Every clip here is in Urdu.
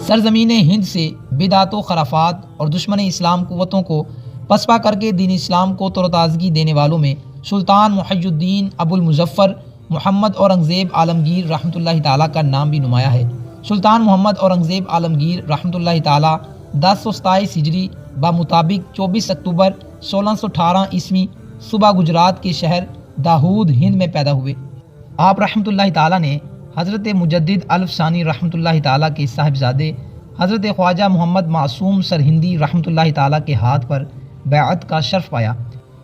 سرزمین ہند سے بدعت و خرافات اور دشمن اسلام قوتوں کو پسپا کر کے دین اسلام کو تر و تازگی دینے والوں میں سلطان محی الدین ابو المظفر محمد اورنگزیب عالمگیر رحمۃ اللہ تعالیٰ کا نام بھی نمایاں ہے۔ سلطان محمد اورنگزیب عالمگیر رحمۃ اللہ تعالیٰ 1027 ہجری بمطابق 24 اکتوبر 1618 عیسوی صبح گجرات کے شہر داہود ہند میں پیدا ہوئے۔ آپ رحمۃ اللہ تعالیٰ نے حضرت مجدد الف ثانی رحمۃ اللہ تعالیٰ کے صاحبزادے حضرت خواجہ محمد معصوم سرہندی رحمۃ اللہ تعالیٰ کے ہاتھ پر بیعت کا شرف پایا۔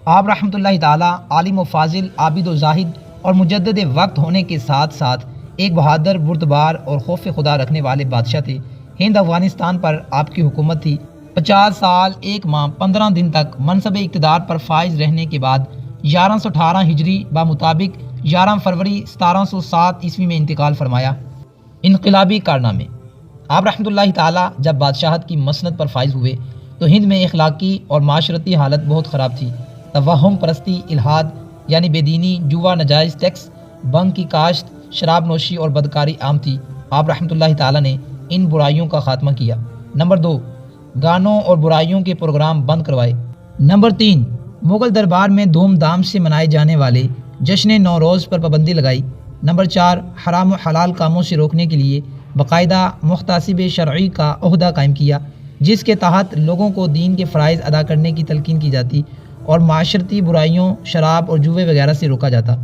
آپ رحمۃ اللہ تعالیٰ عالم و فاضل، عابد و زاہد اور مجدد وقت ہونے کے ساتھ ساتھ ایک بہادر، بردبار اور خوف خدا رکھنے والے بادشاہ تھے۔ ہند افغانستان پر آپ کی حکومت تھی۔ 50 سال 1 ماہ 15 دن تک منصب اقتدار پر فائز رہنے کے بعد 1118 ہجری بمطابق 11 فروری 1707 عیسوی میں انتقال فرمایا۔ انقلابی کارنامے: آپ رحمۃ اللہ تعالیٰ جب بادشاہت کی مسند پر فائز ہوئے تو ہند میں اخلاقی اور معاشرتی حالت بہت خراب تھی۔ توہم پرستی، الحاد یعنی بے دینی، جوا، ناجائز ٹیکس، بھنگ کی کاشت، شراب نوشی اور بدکاری عام تھی۔ آپ رحمۃ اللہ تعالیٰ نے ان برائیوں کا خاتمہ کیا۔ نمبر 2، گانوں اور برائیوں کے پروگرام بند کروائے۔ نمبر 3، مغل دربار میں دھوم دھام سے منائے جانے والے جشن نوروز پر پابندی لگائی۔ نمبر 4، حرام و حلال کاموں سے روکنے کے لیے باقاعدہ محتسب شرعی کا عہدہ قائم کیا، جس کے تحت لوگوں کو دین کے فرائض ادا کرنے کی تلقین کی جاتی اور معاشرتی برائیوں، شراب اور جوئے وغیرہ سے روکا جاتا۔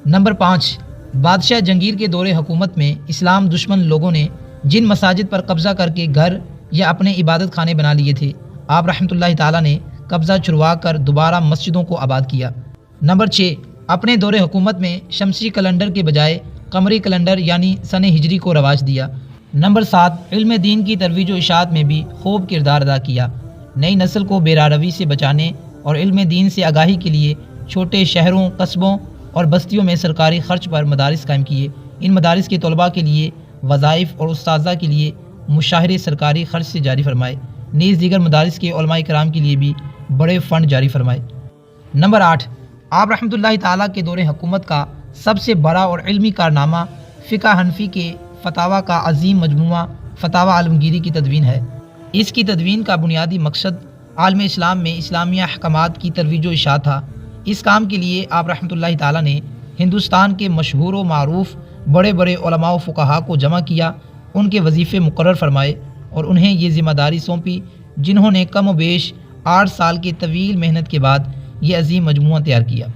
نمبر 5، بادشاہ جنگیر کے دور حکومت میں اسلام دشمن لوگوں نے جن مساجد پر قبضہ کر کے گھر یا اپنے عبادت خانے بنا لیے تھے، آپ رحمۃ اللہ تعالیٰ نے قبضہ چھڑوا کر دوبارہ مسجدوں کو آباد کیا۔ نمبر 6، اپنے دور حکومت میں شمسی کیلنڈر کے بجائے قمری کیلنڈر یعنی سن ہجری کو رواج دیا۔ نمبر 7، علم دین کی ترویج و اشاعت میں بھی خوب کردار ادا کیا۔ نئی نسل کو بے راہ سے بچانے اور علم دین سے آگاہی کے لیے چھوٹے شہروں، قصبوں اور بستیوں میں سرکاری خرچ پر مدارس قائم کیے۔ ان مدارس کے طلباء کے لیے وظائف اور اساتذہ کے لیے مشاہرے سرکاری خرچ سے جاری فرمائے۔ نیز دیگر مدارس کے علماء کرام کے لیے بھی بڑے فنڈ جاری فرمائے۔ نمبر 8، آپ رحمۃ اللہ تعالیٰ کے دور حکومت کا سب سے بڑا اور علمی کارنامہ فقہ حنفی کے فتاویٰ کا عظیم مجموعہ فتاویٰ عالمگیری کی تدوین ہے۔ اس کی تدوین کا بنیادی مقصد عالم اسلام میں اسلامی احکامات کی ترویج و اشاعت تھا۔ اس کام کے لیے آپ رحمۃ اللہ تعالیٰ نے ہندوستان کے مشہور و معروف بڑے بڑے علماء و فقہاء کو جمع کیا، ان کے وظیفے مقرر فرمائے اور انہیں یہ ذمہ داری سونپی، جنہوں نے کم و بیش 8 سال کی طویل محنت کے بعد یہ عظیم مجموعہ تیار کیا۔